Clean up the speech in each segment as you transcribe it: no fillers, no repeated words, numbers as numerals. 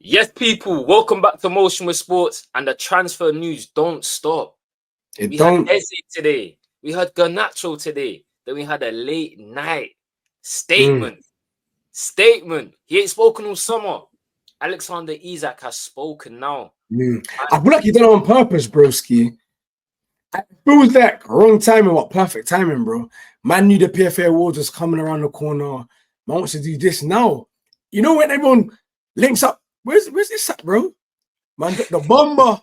Yes, people, welcome back to Motion with Sports, and the transfer news don't stop. It We had don't. Eze today, we had Garnacho today, then we had a late night Mm. statement. He ain't spoken all summer. Alexander Isak has spoken now. I feel like you done it on purpose, broski. It feels like wrong timing, what perfect timing, bro. Man knew the PFA Awards was coming around the corner. Man wants to do this now. You know when everyone links up, where's this at, bro? Man, the bomber.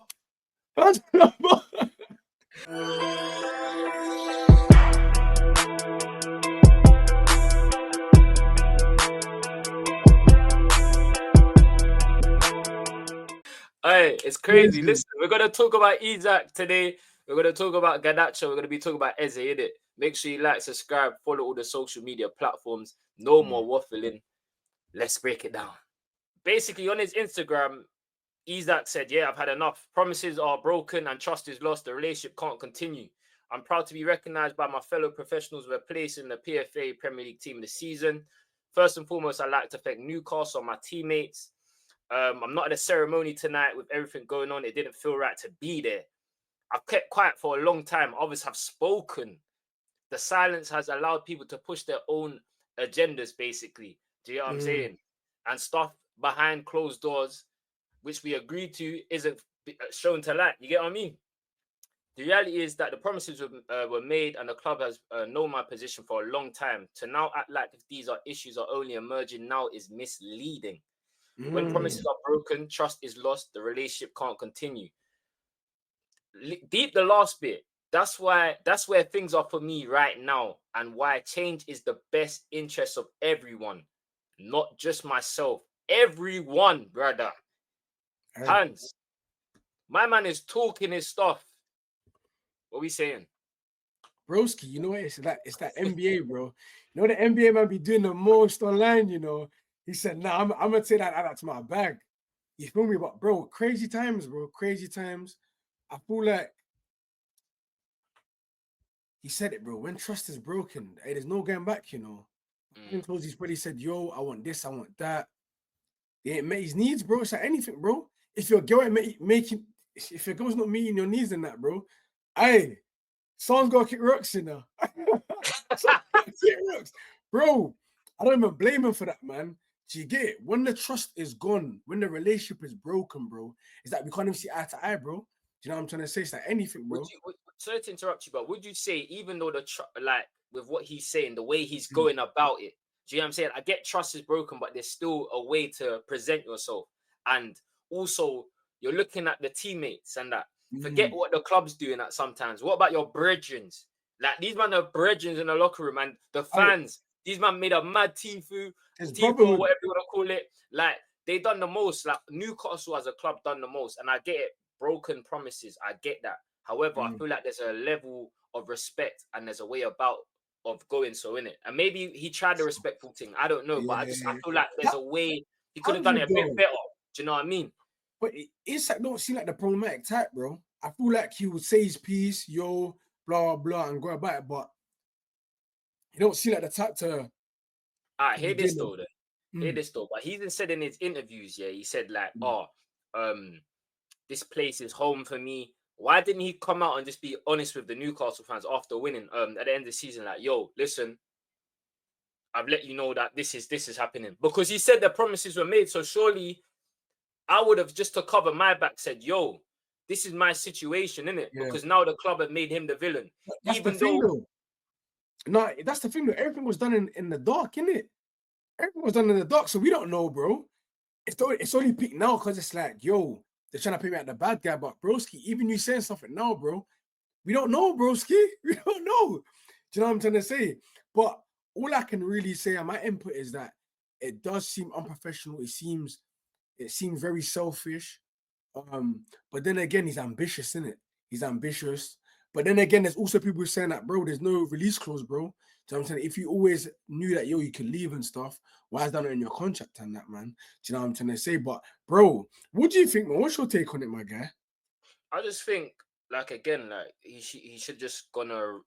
Hey, it's crazy. Listen, we're gonna talk about Isak today. We're gonna talk about Garnacho. We're gonna be talking about Eze, innit? Make sure you like, subscribe, follow all the social media platforms. No more waffling. Let's break it down. Basically, on his Instagram, Isak said, "Yeah, I've had enough. Promises are broken and trust is lost. The relationship can't continue. I'm proud to be recognized by my fellow professionals with a place in the PFA Premier League team this season. First and foremost, I'd like to thank Newcastle, my teammates. I'm not at a ceremony tonight with everything going on. It didn't feel right to be there. I've kept quiet for a long time. Others have spoken. The silence has allowed people to push their own agendas, basically. Do you know what I'm saying? And stuff behind closed doors, which we agreed to, isn't shown to light. You get what I mean? The reality is that the promises were made, and the club has known my position for a long time. To now act like if these are issues are only emerging now is misleading. When promises are broken, trust is lost. The relationship can't continue. Deep the last bit. That's where things are for me right now, and why change is the best interest of everyone, not just myself. Everyone, brother. Hans, my man is talking his stuff. What we saying? Broski, you know what? It's that NBA, bro. You know the NBA man be doing the most online, you know. He said, nah, I'm gonna take that out to my bag. You feel me? But bro, crazy times, bro. Crazy times. I feel like he said it, bro. When trust is broken, hey, there's no going back, you know. He's probably said, yo, I want this, I want that. He ain't met his needs, bro. It's like anything, bro. If your girl ain't making, if your girl's not meeting your needs and that, bro, hey, someone's got to kick rocks, you know. Kick rocks. Bro, I don't even blame him for that, man. Do you get it? When the trust is gone, when the relationship is broken, bro, it's like we can't even see eye to eye, bro. Do you know what I'm trying to say? It's like anything, bro. Sorry to interrupt you, but would you say, even though like with what he's saying, the way he's going about it, do you know what I'm saying? I get trust is broken, but there's still a way to present yourself. And also, you're looking at the teammates and that. Forget what the club's doing at sometimes. What about your brethren? Like, these men are brethren in the locker room, and the fans, these men made a mad Tifu, whatever you want to call it. Like, they done the most. Like, Newcastle as a club done the most. And I get it. Broken promises. I get that. However, I feel like there's a level of respect and there's a way of going so in it. And maybe he tried the respectful thing. I don't know, but I feel like there's a way he could have done it a bit better. Do you know what I mean? But Isak don't seem like the problematic type, bro. I feel like he would say his piece, yo, blah blah, and go about it, but he don't seem like the type to. Hear this though. Hear this though. But he even said in his interviews, he said like, this place is home for me. Why didn't he come out and just be honest with the Newcastle fans after winning at the end of the season? Like, yo, listen, I've let you know that this is happening. Because he said the promises were made. So surely I would have, just to cover my back, said, yo, this is my situation, innit? Yeah. Because now the club have made him the villain. That's the thing, though. No, that's the thing, though. Everything was done in the dark, innit? Everything was done in the dark, so we don't know, bro. It's only peaked now because it's like, yo, they're trying to pay me at the bad guy, but broski, even you saying something now, bro, we don't know, broski. We don't know. Do you know what I'm trying to say? But all I can really say on my input is that it does seem unprofessional. It seems very selfish. But then again, he's ambitious, isn't it? He's ambitious. But then again, there's also people saying that, bro, there's no release clause, bro. Do you know what I'm saying? If you always knew that, yo, you could leave and stuff, why is that not in your contract and that, man? Do you know what I'm trying to say? But, bro, what do you think, man? What's your take on it, my guy? I just think, like, again, like, he should just gonna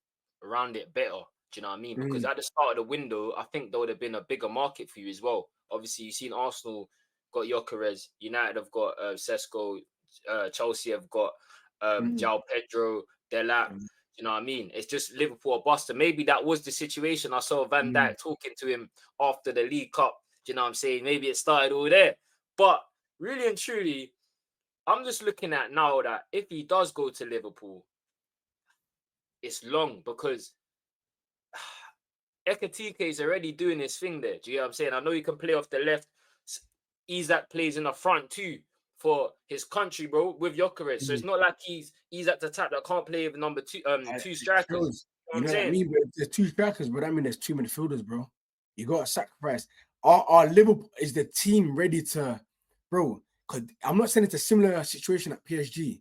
round it better. Do you know what I mean? Because at the start of the window, I think there would have been a bigger market for you as well. Obviously, you've seen Arsenal got Gyökeres. United have got Sesko. Chelsea have got Mm. João Pedro, Delap. You know what I mean? It's just Liverpool or bust. And maybe that was the situation. I saw Van Dijk talking to him after the League Cup. Do you know what I'm saying? Maybe it started all there. But really and truly, I'm just looking at now that if he does go to Liverpool, it's long because Ekatike is already doing his thing there. Do you know what I'm saying? I know he can play off the left. Isak plays in the front too for his country, bro, with Gyökeres. So it's not like he's at the type that can't play with number two, two strikers. You know what I saying? mean? But there's two strikers, but I mean there's two midfielders, bro. You got to sacrifice. Our Liverpool is the team ready to, bro? Because I'm not saying it's a similar situation at PSG.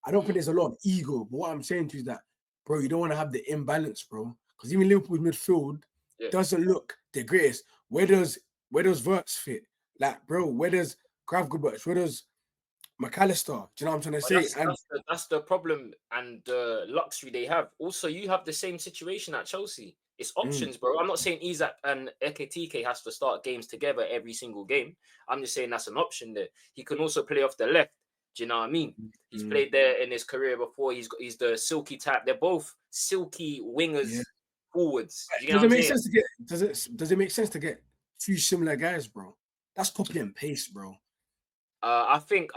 I don't think there's a lot of ego, but what I'm saying to you is that, bro, you don't want to have the imbalance, bro. Because even Liverpool's midfield doesn't look the greatest. Where does Wirtz fit? Like, bro, where does Gravenberch? Where does McAllister? Do you know what I'm trying to say? That's the problem and the luxury they have. Also, you have the same situation at Chelsea. It's options, bro. I'm not saying Isak and Ekatike has to start games together every single game. I'm just saying that's an option there. He can also play off the left. Do you know what I mean? He's played there in his career before. He's the silky type. They're both silky wingers, forwards. Do you know what I'm saying? Sense to get? Does it make sense to get two similar guys, bro? That's copy and paste, bro. I think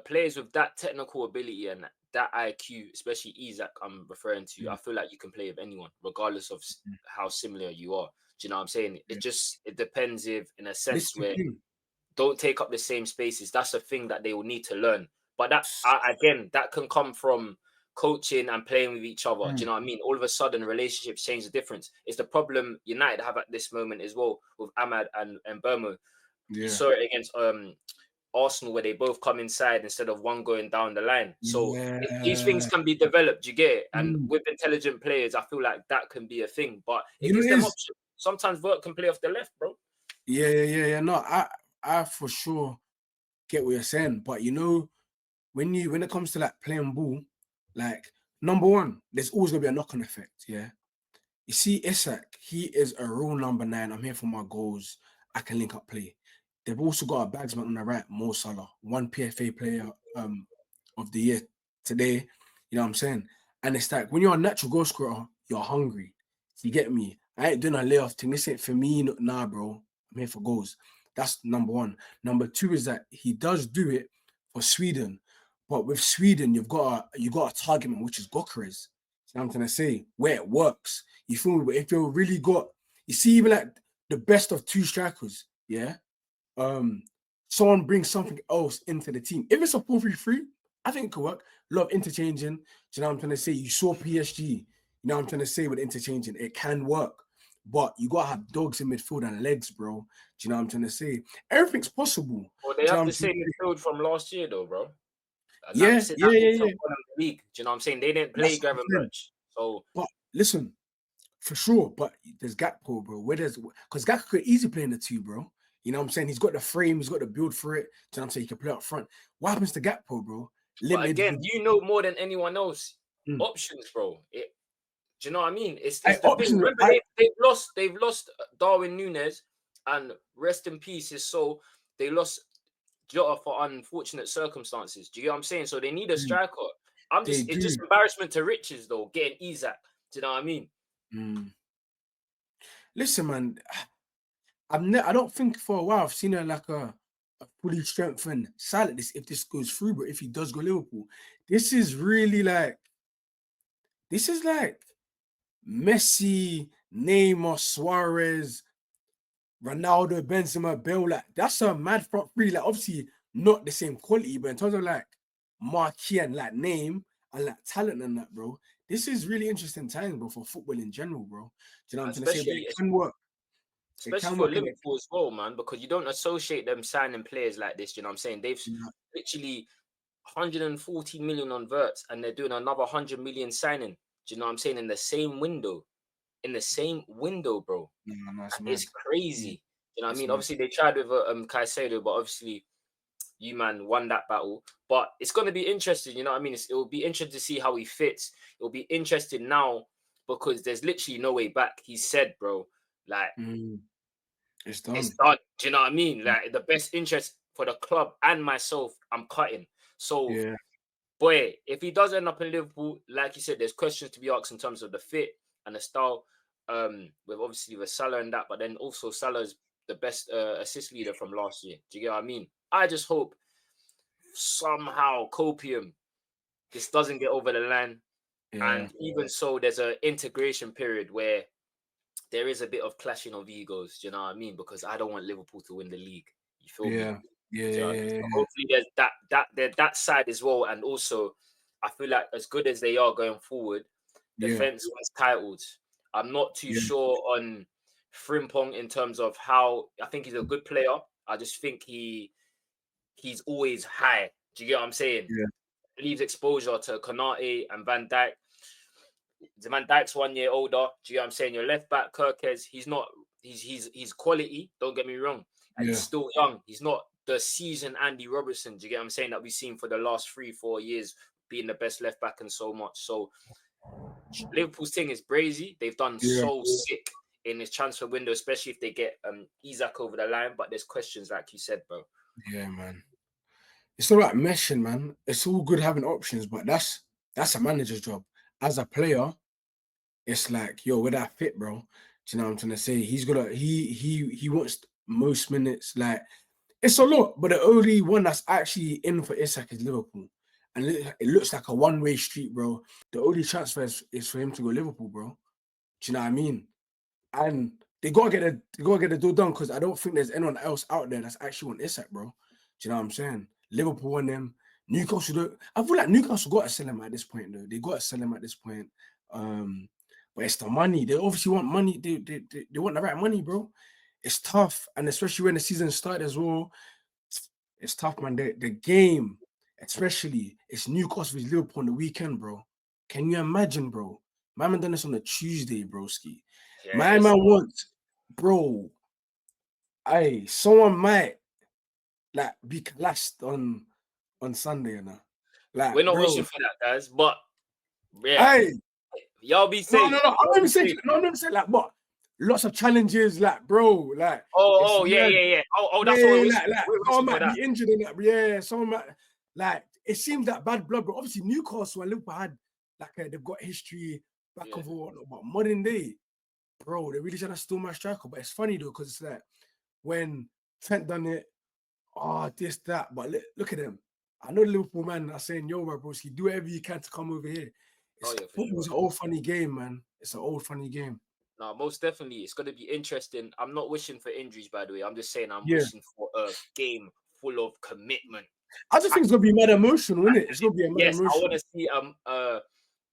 players with that technical ability and that IQ, especially Isak, I'm referring to, I feel like you can play with anyone, regardless of how similar you are. Do you know what I'm saying? It depends if, in a sense, where don't take up the same spaces. That's a thing that they will need to learn. But that again, that can come from coaching and playing with each other. Do you know what I mean? All of a sudden, relationships change the difference. It's the problem United have at this moment as well with Ahmad and Burma. You saw it against Arsenal where they both come inside instead of one going down the line. So these things can be developed, you get it? And with intelligent players, I feel like that can be a thing. But it gives them options. Sometimes Vert can play off the left, bro. Yeah. No, I for sure get what you're saying. But you know, when it comes to like playing ball, like number one, there's always gonna be a knock-on effect. Yeah. You see, Isak, he is a real number 9. I'm here for my goals. I can link up play. They've also got a bagsman on the right, Mo Salah, one PFA player of the year today. You know what I'm saying? And it's like when you're a natural goal scorer, you're hungry. You get me? I ain't doing a layoff thing. This ain't for me. Nah, bro. I'm here for goals. That's number one. Number two is that he does do it for Sweden. But with Sweden, you got a target man, which is Gyökeres. You know what I'm trying to say? Where it works. You feel me? But if you're really you see, even like the best of two strikers, yeah. Someone brings something else into the team. If it's a 4-3-3, I think it could work. A lot of interchanging. Do you know what I'm trying to say? You saw PSG. You know what I'm trying to say with interchanging. It can work. But you gotta have dogs in midfield and legs, bro. Do you know what I'm trying to say? Everything's possible. Well, they have the same midfield from last year, though, bro. Yeah. League. Do you know what I'm saying? They didn't play Gravenberch. So, but listen, for sure. But there's Gakpo, bro. Because Gakpo could easily play in the two, bro. You know what I'm saying? He's got the frame, he's got the build for it. Do you know what I'm saying? He can play up front. What happens to Gakpo, bro? But again, you know more than anyone else. Options, bro. Do you know what I mean? It's the thing. Remember, they've lost Darwin Núñez, and rest in peace his soul. They lost Jota for unfortunate circumstances. Do you know what I'm saying? So they need a striker. It's just embarrassment to riches, though, getting Isak. Do you know what I mean? Listen, man, I don't think for a while I've seen a fully strengthened side if this goes through, but if he does go Liverpool, this is like Messi, Neymar, Suarez, Ronaldo, Benzema, Bale. Like that's a mad front three. Like obviously not the same quality, but in terms of like marquee and like name and like talent and that, bro, this is really interesting times, bro, for football in general, bro. Do you know what I'm trying to say? But it can work. Especially for Liverpool as well, man, because you don't associate them signing players like this. You know what I'm saying? They've literally 140 million on Verts and they're doing another 100 million signing. Do you know what I'm saying? In the same window, bro. It's crazy. You know what I mean? Obviously, they tried with Caicedo, but obviously, you man won that battle. But it's going to be interesting. You know what I mean? It will be interesting to see how he fits. It will be interesting now because there's literally no way back. He said, bro, like It's done. It's done. Do you know what I mean? Like the best interest for the club and myself, I'm cutting. So, Yeah, boy, if he does end up in Liverpool, like you said, there's questions to be asked in terms of the fit and the style. With obviously with Salah and that, but then also Salah's the best assist leader from last year. Do you get what I mean? I just hope somehow copium this doesn't get over the line, yeah, and even so, there's an integration period where there is a bit of clashing of egos. Do you know what I mean? Because I don't want Liverpool to win the league. You feel me? yeah, yeah, Do you know what I mean? yeah, So yeah, hopefully there's that side as well, and also I feel like as good as they are going forward, yeah, defense wins titles. I'm not too yeah, sure on Frimpong in terms of how I think he's a good player. I just think he's always high. Do you get what I'm saying? yeah, Leaves exposure to Konate and Van Dijk. Van Dijk's 1 year older. Do you know what I'm saying? Your left back, Kirkez, he's not he's quality, don't get me wrong. And he's yeah, still young. He's not the seasoned Andy Robertson, do you get what I'm saying, that we've seen for the last 3-4 years being the best left back and so much. So Liverpool's thing is brazy. They've done yeah, so sick in this transfer window, especially if they get Isak over the line. But there's questions, like you said, bro. yeah, man. It's all right meshing, man. It's all good having options, but that's a manager's job. As a player, it's like, yo, where that fit, bro? Do you know what I'm trying to say? He's gonna he wants most minutes. Like it's a lot, but the only one that's actually in for Isak is Liverpool. And it looks like a one-way street, bro. The only transfer is for him to go Liverpool, bro. Do you know what I mean? And they gotta get the deal done because I don't think there's anyone else out there that's actually want Isak, bro. Do you know what I'm saying? Liverpool want them. Newcastle don't. I feel like Newcastle got to sell him at this point, though. They got to sell him at this point. But it's the money. They obviously want money. They want the right money, bro. It's tough, and especially when the season started as well. It's tough, man. The game, especially, it's Newcastle with Liverpool on the weekend, bro. Can you imagine, bro? My man done this on a Tuesday, broski. Yeah, My it's man wants, bro. Someone might like be clashed on Sunday, you know. we're Like, not bro. wishing for that, guys. But yeah, Hey, y'all be no, no, safe. no. I'm not Y'all even be saying safe. no, I'm not even saying like what. Lots of challenges, like, bro, like it's Oh, yeah, mad. yeah, yeah. Oh, that's what Yeah, we're wishing like for. We're someone wishing for might that. be injured in that. Yeah, someone might like it seems that bad blood, but obviously Newcastle and Liverpool had like they've got history back Yeah. and forth, but modern day, bro, they're really trying to steal my striker. But it's funny though, because it's like when Trent done it, this, that, but look at them. I know the Liverpool man are saying, yo, my broski, do whatever you can to come over here. Oh, It's yeah, for football's sure. an old funny game, man. It's an old funny game. No, most definitely. It's going to be interesting. I'm not wishing for injuries, by the way. I'm just saying I'm Yeah. wishing for a game full of commitment. I just think it's gonna be mad emotional, isn't it? It's gonna be a mad Yes, I want emotional. to see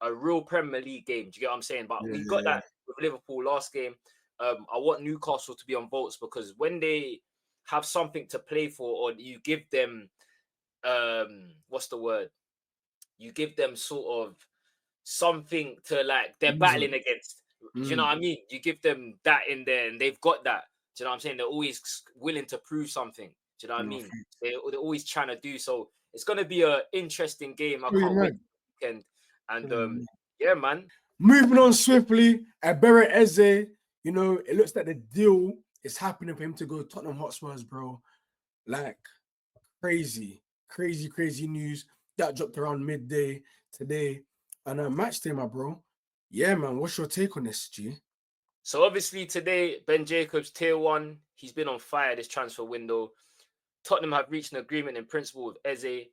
a real Premier League game. Do you get what I'm saying? But we got Yeah, that with Liverpool last game. I want Newcastle to be on votes because when they have something to play for, or you give them what's the word? You give them sort of something to like they're reason. battling against. Do you know what I mean? You give them that in there and they've got that. Do you know what I'm saying? They're always willing to prove something. Do you know what I No, mean? They're always trying to do so. It's gonna be an interesting game. I really can't wait mad. for the weekend. And Really mad. yeah, man. Moving on swiftly, Eberechi Eze, you know, it looks like the deal is happening for him to go to Tottenham Hotspurs, bro. Like crazy, crazy, crazy news. That dropped around midday today. And match day, my bro. Yeah, man. What's your take on this, G? So obviously today, Ben Jacobs, tier one, he's been on fire this transfer window. Tottenham have reached an agreement in principle with Eze,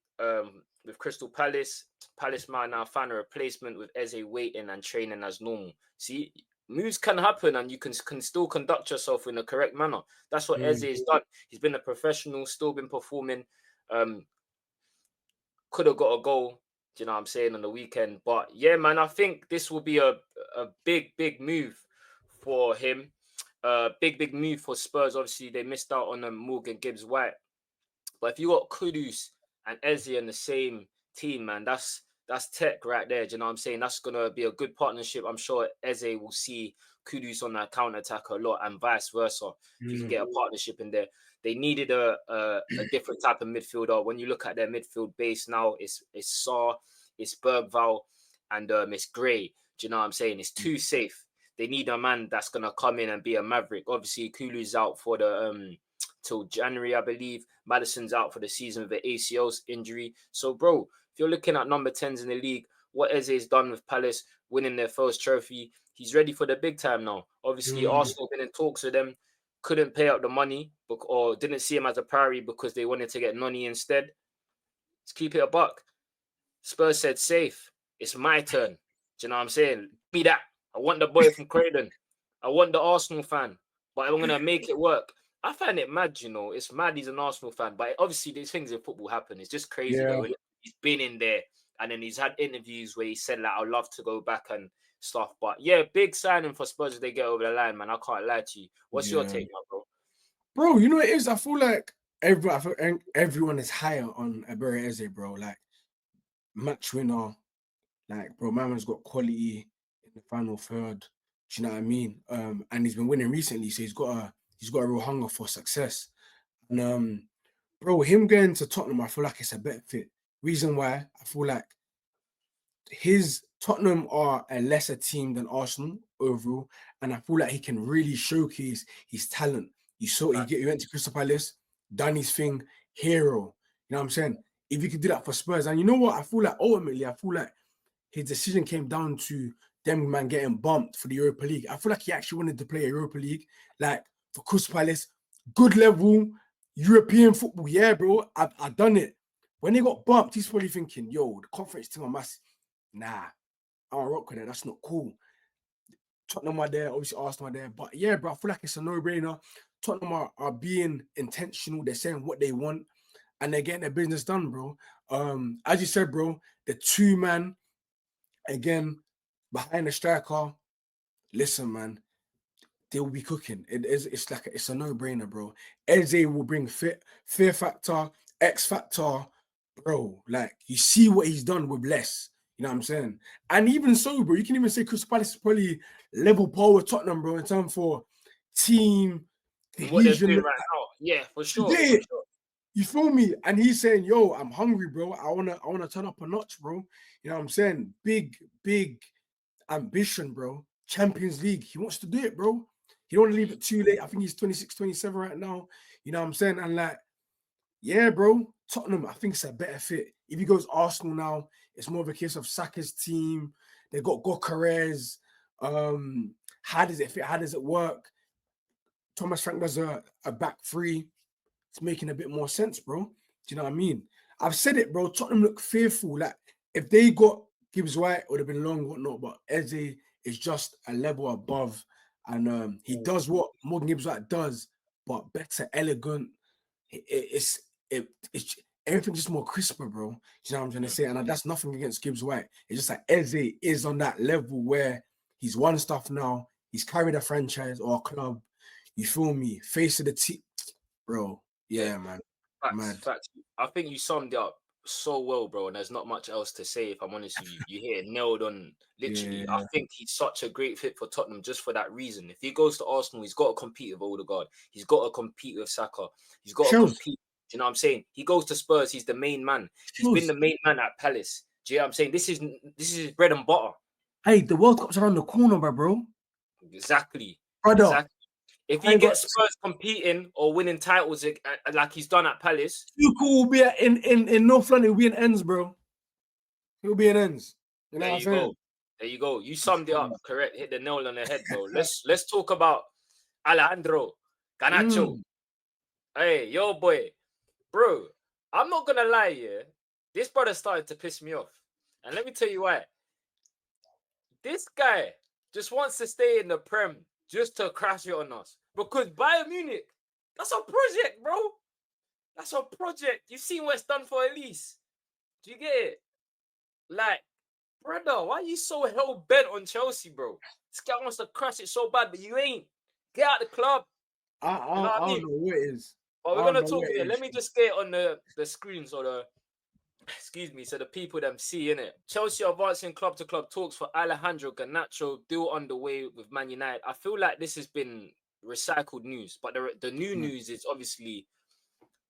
with Crystal Palace. Palace might now find a replacement with Eze waiting and training as normal. See, moves can happen and you can still conduct yourself in the correct manner. That's what Eze has done. He's been a professional, still been performing. Could have got a goal, do you know what I'm saying, on the weekend. But yeah, man, I think this will be a big, big move for him. Big move for Spurs. Obviously, they missed out on Morgan Gibbs White. But if you got Kudus and Eze in the same team, man, that's tech right there. Do you know what I'm saying? That's gonna be a good partnership. I'm sure Eze will see Kudus on that counter attack a lot, and vice versa. If you can get a partnership in there, they needed a different type of midfielder. When you look at their midfield base now, it's Saar, it's Bergval, and it's Gray. Do you know what I'm saying? It's too safe. they need a man that's gonna come in and be a maverick. Obviously, Kulu's out for the till January, I believe. Madison's out for the season with the ACL injury. So, bro, if you're looking at number 10s in the league, what Eze's done with Palace, winning their first trophy, he's ready for the big time now. Obviously, Arsenal been in talks with them, couldn't pay out the money, or didn't see him as a priority because they wanted to get Noni instead. Let's keep it a buck. Spurs said, safe. It's my turn. Do you know what I'm saying? Give me that. I want the boy from Croydon. I want the Arsenal fan. But I'm going to make it work. I find it mad, you know. It's mad he's an Arsenal fan. But obviously, these things in football happen. It's just crazy, though. And he's been in there. And then he's had interviews where he said, like, I'd love to go back and stuff. But, yeah, big signing for Spurs if they get over the line, man. I can't lie to you. What's your take, bro? Bro, you know what it is? I feel like everyone is higher on Eberechi Eze, bro. Like, match winner. Like, bro, my man's got quality in the final third. Do you know what I mean? And he's been winning recently, so he's got a real hunger for success. And bro, him going to Tottenham, I feel like it's a better fit. Reason why, I feel like his Tottenham are a lesser team than Arsenal overall, and I feel like he can really showcase his talent. He went to Crystal Palace, done his thing, hero. You know what I'm saying? If you could do that for Spurs, and you know what, I feel like ultimately, his decision came down to them man getting bumped for the Europa League. I feel like he actually wanted to play a Europa League, like for Crystal Palace, good level European football. Yeah, bro, I've done it. When they got bumped, he's probably thinking, yo, the conference team are massive. Nah, I don't rock with it. That's not cool. Tottenham are there, obviously Arsenal are there. But yeah, bro, I feel like it's a no-brainer. Tottenham are being intentional. They're saying what they want and they're getting their business done, bro. As you said, bro, the two-man, again, behind the striker, listen, man, they will be cooking. It's a no-brainer, bro. Eze will bring fear factor, X factor, bro. Like, you see what he's done with less. You know what I'm saying? And even so, bro, you can even say Crystal Palace is probably level par with Tottenham, bro, in terms for team What they're doing cohesion. right now. Yeah, for sure. For sure. You feel me? And he's saying, yo, I'm hungry, bro. I wanna turn up a notch, bro. You know what I'm saying? Big ambition, bro. Champions League. He wants to do it, bro. He don't want to leave it too late. I think he's 26, 27 right now. You know what I'm saying? And like, yeah, bro, Tottenham, I think it's a better fit. If he goes Arsenal now, it's more of a case of Saka's team. They've got Gokares. How does it fit? How does it work? Thomas Frank does a back three. It's making a bit more sense, bro. Do you know what I mean? I've said it, bro. Tottenham look fearful. Like, if they got Gibbs White, it would have been long, whatnot. But Eze is just a level above. And he does what Morgan Gibbs White does, but better, elegant. It's everything's just more crisper, bro. Do you know what I'm trying to say? And that's nothing against Gibbs White. It's just like Eze is on that level where he's won stuff now. He's carried a franchise or a club. You feel me? Face of the team, bro. Yeah, man. Facts. I think you summed it up so well, bro. And there's not much else to say. If I'm honest with you, you hit it nailed on. Literally, I think he's such a great fit for Tottenham just for that reason. If he goes to Arsenal, he's got to compete with Odegaard. He's got to compete with Saka. He's got to compete. Do you know what I'm saying? He goes to Spurs. He's the main man. He's been the main man at Palace. Do you know what I'm saying? This is his bread and butter. Hey, the World Cup's around the corner, bro. Exactly. Brother. Exactly. If he gets Spurs competing or winning titles like he's done at Palace, Tuchel will be in North London. He'll be in ends, bro. He'll be in ends. You know what I'm saying? There you go. You summed it up. Correct. Hit the nail on the head, bro. Let's talk about Alejandro Garnacho. Hey, yo, boy, bro. I'm not gonna lie, yeah. This brother started to piss me off, and let me tell you why. This guy just wants to stay in the Prem just to crash it on us. Because Bayern Munich, that's a project, bro. That's a project. You've seen what it's done for Elise. Do you get it? Like, brother, why are you so hell-bent on Chelsea, bro? This guy wants to crash it so bad, but you ain't. Get out the club. I don't know what it is. But we're going to talk here. Let me just get on the screens or the... Excuse me, so the people them see in it. Chelsea advancing club to club talks for Alejandro Garnacho, deal underway with Man United. I feel like this has been recycled news, but the new news is obviously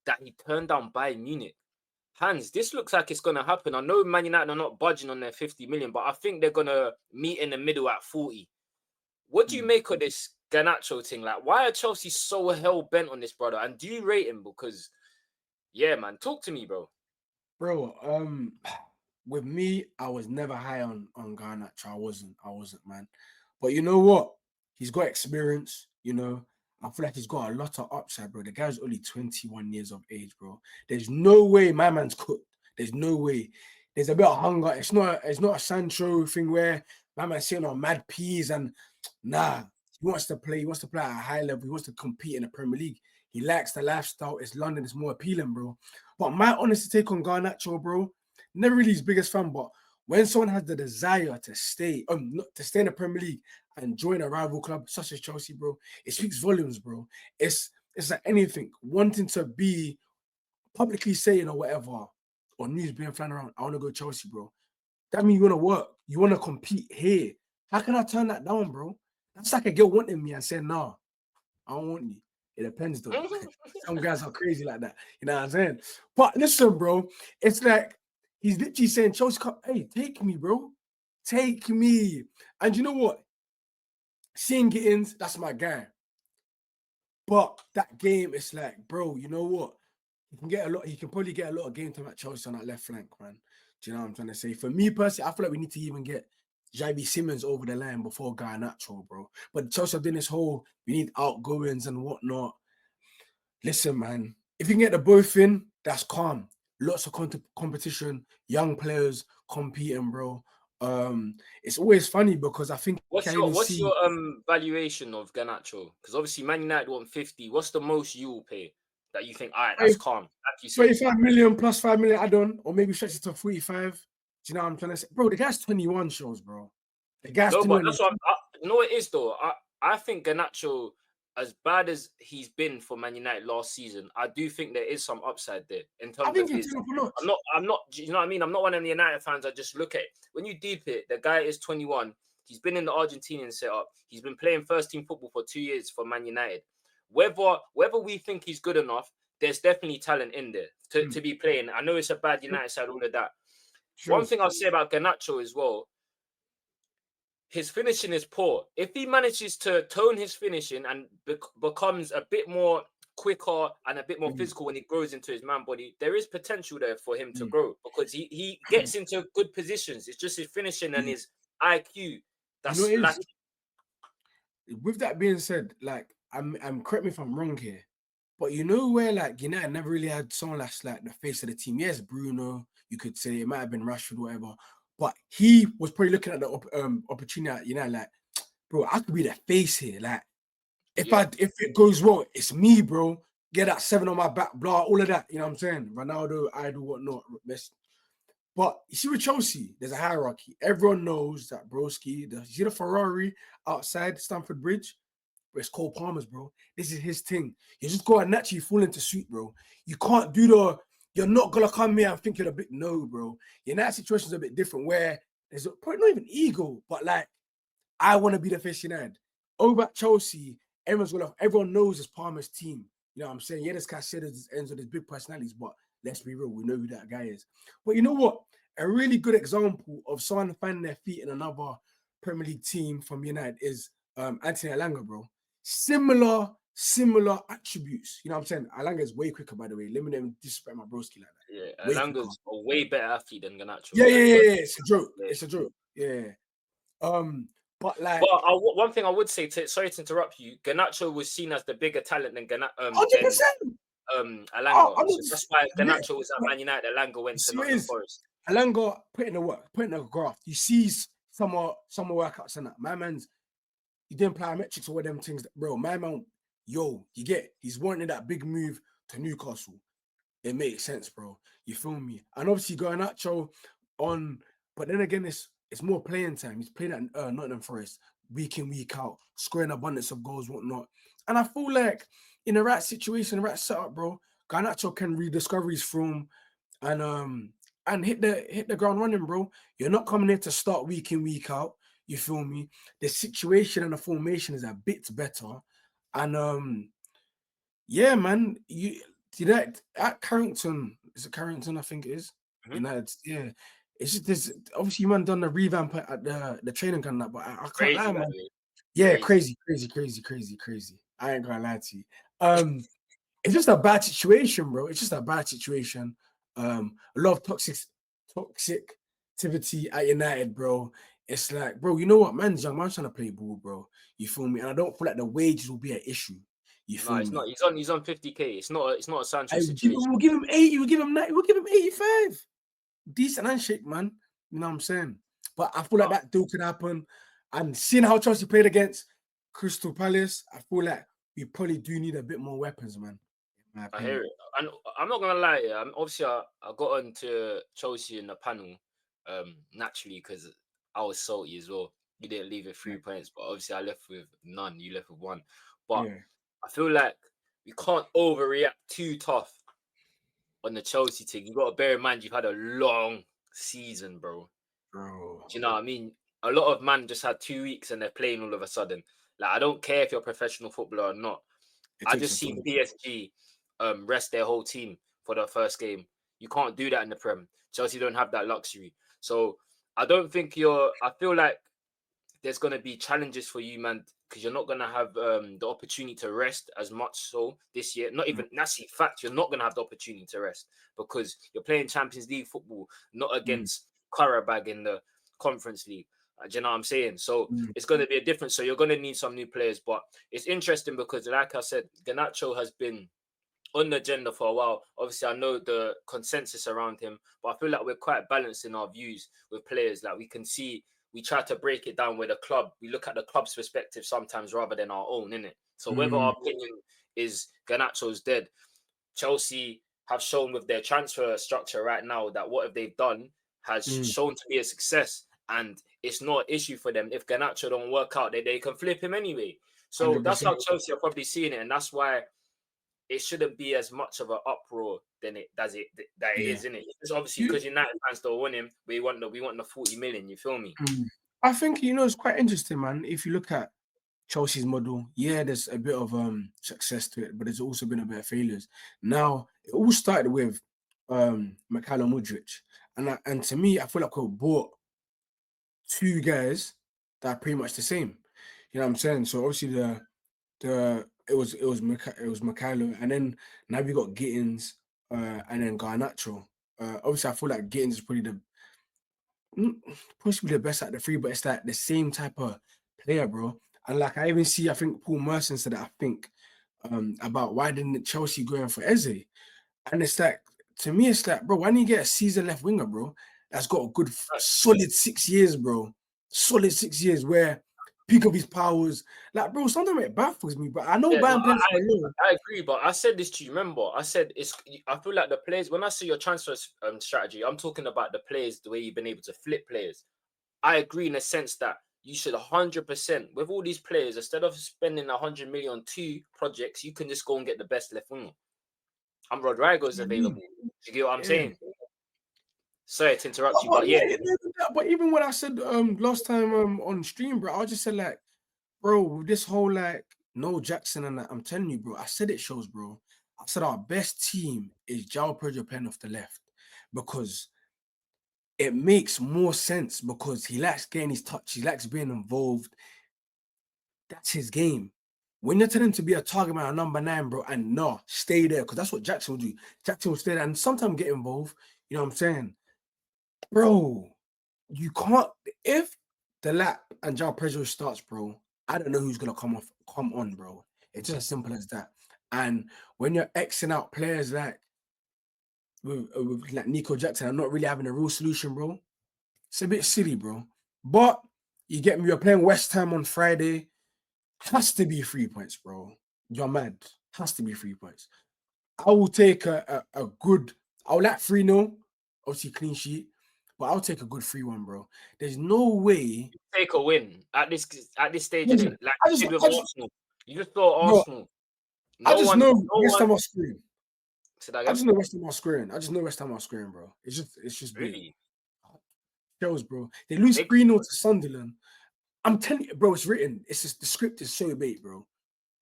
that he turned down Bayern Munich. Hans, this looks like it's going to happen. I know Man United are not budging on their 50 million, but I think they're going to meet in the middle at 40. What do you make of this Garnacho thing? Like, why are Chelsea so hell bent on this brother? And do you rate him? Because, yeah, man, talk to me, bro. Bro, with me, I was never high on Garnacho. I wasn't, man. But you know what? He's got experience. I feel like he's got a lot of upside, bro. The guy's only 21 years of age, bro. There's no way my man's cooked. There's no way. There's a bit of hunger. It's not a Sancho thing where my man's sitting on mad peas and nah. He wants to play. He wants to play at a high level. He wants to compete in the Premier League. He likes the lifestyle. It's London. It's more appealing, bro. But my honest take on Garnacho, bro, never really his biggest fan, but when someone has the desire to stay, to stay in the Premier League and join a rival club such as Chelsea, bro, it speaks volumes, bro. It's like anything, wanting to be publicly saying or whatever, or news being flying around, I want to go Chelsea, bro. That means you want to work, you want to compete here. How can I turn that down, bro? That's like a girl wanting me and saying, nah, I don't want you. It depends though. Some guys are crazy like that. You know what I'm saying? But listen, bro, it's like he's literally saying, Chelsea, hey, take me, bro. Take me. And you know what? Seeing Gittins, that's my guy. But that game, it's like, bro, you know what? He can probably get a lot of game time at Chelsea on that left flank, man. Do you know what I'm trying to say? For me personally, I feel like we need to even get Javi Simmons over the line before Garnacho, bro. But Chelsea have done this whole we need outgoings and whatnot. Listen, man, if you can get the both in, that's calm. Lots of competition, young players competing, bro. It's always funny because I think I even What's see your valuation of Garnacho? Because obviously Man United want 50. What's the most you will pay that you think, all right, that's calm, like you said? 25 million plus 5 million add-on, or maybe stretch it to 45. Do you know what I'm trying to say? Bro, the guy's 21 shows, bro. The guy's No, but 21. that's what you know it is though. I think Garnacho, as bad as he's been for Man United last season, I do think there is some upside there in I terms of think he's his. turn up a notch. I'm not. You know what I mean? I'm not one of the United fans. I just look at it. When you deep it, the guy is 21. He's been in the Argentinian setup. He's been playing first team football for 2 years for Man United. Whether we think he's good enough, there's definitely talent in there to be playing. I know it's a bad United side, all of that. One Sure. thing I'll say about Garnacho as well, his finishing is poor. If he manages to tone his finishing and becomes a bit more quicker and a bit more physical when he grows into his man body, there is potential there for him to grow because he gets into good positions. It's just his finishing and Yeah. his IQ You know what that's it is? lacking. With that being said, like, I'm correct me if I'm wrong here, but you know where, like, United never really had someone that's like the face of the team. Yes, Bruno, you could say it might have been Rashford, whatever, but he was probably looking at the opportunity at United, like, bro, I could be the face here. Like, Yeah. if it goes well, it's me, bro. Get that 7 on my back, blah, all of that. You know what I'm saying? Ronaldo, idol, whatnot. But you see with Chelsea, there's a hierarchy. Everyone knows that Broski, you see the Ferrari outside Stamford Bridge, but it's Cole Palmer's, bro. This is his thing. You just got to naturally fall into suit, bro. You can't do you're not going to come here and think you're a bit, no, bro. Your that situation's a bit different where there's probably not even ego, but like, I want to be the face United. Over at Chelsea, everyone knows it's Palmer's team. You know what I'm saying? Yeah, this guy said it ends with his big personalities, but let's be real, we know who that guy is. But you know what? A really good example of someone finding their feet in another Premier League team from United is Anthony Alanga, bro. Similar attributes. You know what I'm saying? Alanga is way quicker, by the way. Let me not disrespect my broski like that. Yeah, Way quicker. Alanga's a way better athlete than Garnacho. Yeah. It's a joke. Yeah. It's a joke. Yeah. But like, one thing I would say, sorry to interrupt you, Garnacho was seen as the bigger talent than 100%. Alanga. So that's why Yeah. Garnacho was at Man United. Alanga went to See what it Nottingham is? Forest. Alanga put in the work, put in the graft. You see some workouts and that. My man's, he didn't plyometrics or one of them things. Bro, my man, he's wanting that big move to Newcastle. It makes sense, bro. You feel me? And obviously Garnacho but then again, it's more playing time. He's playing at Nottingham Forest week in, week out, scoring abundance of goals, whatnot. And I feel like in the right situation, the right setup, bro, Garnacho can rediscover his form and hit the ground running, bro. You're not coming here to start week in, week out. You feel me? The situation and the formation is a bit better. And yeah, man, you that at Carrington, is it Carrington? I think it is. United, yeah. It's just this obviously man done the revamp at the training camp, but I can't Crazy lie, that man. way. Yeah, crazy. I ain't gonna lie to you. It's just a bad situation, bro. It's just a bad situation. A lot of toxicity at United, bro. It's like, bro, you know what? Man's young, man's trying to play ball, bro. You feel me? And I don't feel like the wages will be an issue. You No, feel it's me? not. He's on 50K. It's not a Sancho situation. We'll give him 80, we'll give him 90, we'll give him 85. Decent handshake, man. You know what I'm saying? But I feel like that deal could happen. And seeing how Chelsea played against Crystal Palace, I feel like we probably do need a bit more weapons, man. In my I hear opinion. it, and I'm not gonna lie. Yeah, obviously I got onto Chelsea in the panel, naturally because I was salty as well. You didn't leave with 3 points, but obviously I left with none. You left with one. But Yeah. I feel like we can't overreact too tough on the Chelsea thing. You got to bear in mind you've had a long season, bro. Bro. Do you know what I mean? A lot of man just had 2 weeks and they're playing all of a sudden. Like I don't care if you're a professional footballer or not. It I takes just some seen time. PSG rest their whole team for the first game. You can't do that in the Prem. Chelsea don't have that luxury. So I don't think I feel like there's gonna be challenges for you, man, because you're not gonna have the opportunity to rest as much so this year. Not even that's the fact, you're not gonna have the opportunity to rest because you're playing Champions League football, not against Karabag in the Conference League. Do you know what I'm saying? So it's going to be a difference. So you're going to need some new players. But it's interesting because, like I said, Garnacho has been on the agenda for a while. Obviously, I know the consensus around him, but I feel like we're quite balanced in our views with players. Like we can see, we try to break it down with the club. We look at the club's perspective sometimes rather than our own, innit? So whether our opinion is Garnacho's dead, Chelsea have shown with their transfer structure right now that what they've done has shown to be a success. And it's not an issue for them. If Garnacho don't work out, they can flip him anyway. So that's 100%. how Chelsea are probably seeing it. And that's why it shouldn't be as much of an uproar than it is, isn't it? It's obviously because United fans don't want him. We want the 40 million, you feel me? I think it's quite interesting, man. If you look at Chelsea's model, yeah, there's a bit of success to it, but there's also been a bit of failures. Now, it all started with Mikhailo Mudryk. And to me, I feel like we bought two guys that are pretty much the same. You know what I'm saying? So obviously it was Mikhailo, and then now we got Gittins and then Garnacho. Obviously I feel like Gittins is probably possibly the best at the three, but it's like the same type of player, bro. And like I even see, I think Paul Merson said that I think about why didn't Chelsea go in for Eze? And it's like, to me, it's like, bro, why don't you get a season left winger, bro? That's got a good solid 6 years, bro. Solid 6 years where peak of his powers. Like, bro, sometimes it baffles me, but I know Yeah, no, Bayern playing for a loan. I agree, but I said this to you. Remember, I said I feel like the players. When I say your transfer strategy, I'm talking about the players, the way you've been able to flip players. I agree in a sense that you should 100% with all these players, instead of spending 100 million on 2 projects, you can just go and get the best left winger. And Rodrigo's available. You get what I'm saying? Sorry to interrupt you, but yeah, But even when I said last time on stream, bro, I just said like, bro, this whole like no Jackson and that, I'm telling you, bro, I said it shows, bro. I said our best team is João Pedro playing off the left because it makes more sense because he likes getting his touch, he likes being involved. That's his game. When you're telling him to be a target man, a number 9, bro, and no, stay there because that's what Jackson will do. Jackson will stay there and sometimes get involved. You know what I'm saying, bro? You can't if the lap and João Pedro starts, bro. I don't know who's gonna come on, bro. It's just as simple as that. And when you're Xing out players like with like Nico Jackson and not really having a real solution, bro, it's a bit silly, bro. But you get me, you're playing West Ham on Friday. Has to be 3 points, bro. You're mad. Has to be 3 points. I will take a good, I'll like 3-0, obviously clean sheet, but I'll take a good 3-1, bro. There's no way. take a win at this stage, Listen, innit? Like I you just, did with I just, Arsenal. You just thought bro, Arsenal. I No just one, know no West one. Ham are screwing. Say that I again. just know West Ham are screwing. I just know West Ham are screwing, bro. It's just big. Really? Shows, bro. They lose They, 3-0 to Sunderland. I'm telling you, bro, it's written. It's just the script is so bait, bro.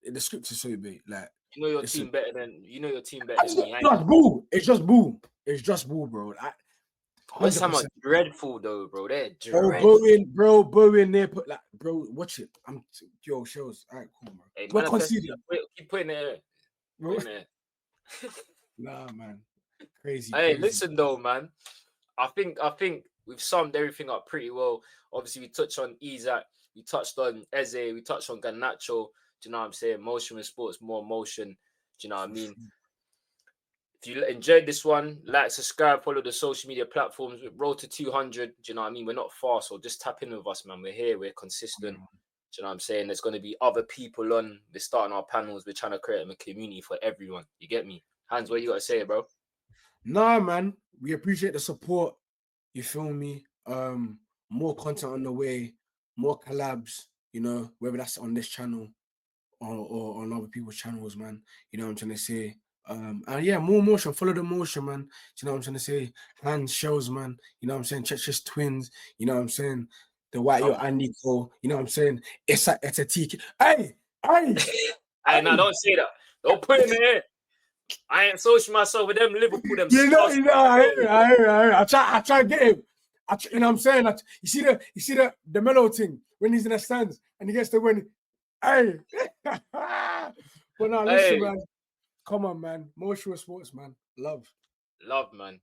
The script is so bait. Like, you know your listen, team better than me. no, it's bull. It's just bull. It's just bull, bro. West Ham are 100%. dreadful though, bro. They're Bro, dreadful. Bowen there put like, bro, watch it. Shows. All right, cool, man. Hey, We're manifest. conceding, Keep putting it. bro. Putting it. Nah, man. Crazy. Hey, listen though, man. I think we've summed everything up pretty well. Obviously, we touched on Isak, we touched on Eze, we touched on Garnacho. Do you know what I'm saying? Motion with sports, more motion. Do you know what I mean? If you enjoyed this one, like, subscribe, follow the social media platforms. We're road to 200. Do you know what I mean? We're not far, so just tap in with us, man. We're here. We're consistent. Do you know what I'm saying? There's going to be other people on. We're starting our panels. We're trying to create a community for everyone. You get me? Hans, what you got to say, bro? Nah, man. We appreciate the support. You feel me? More content on the way, more collabs, you know, whether that's on this channel or on other people's channels, man. You know what I'm trying to say? And yeah, more motion, follow the motion, man. You know what I'm trying to say? Hands shows, man. You know what I'm saying? Church's twins, you know what I'm saying? The white yo and Nico, you know what I'm saying? It's a TK. Hey, Hey, no, don't say that. Don't put him in here. I ain't social myself with them Liverpool, them you know, stars. I try to get him. You know what I'm saying? You see the mellow thing when he's in the stands and he gets to win. Hey, but now listen, man. Come on, man. Motion sports, man. Love, man.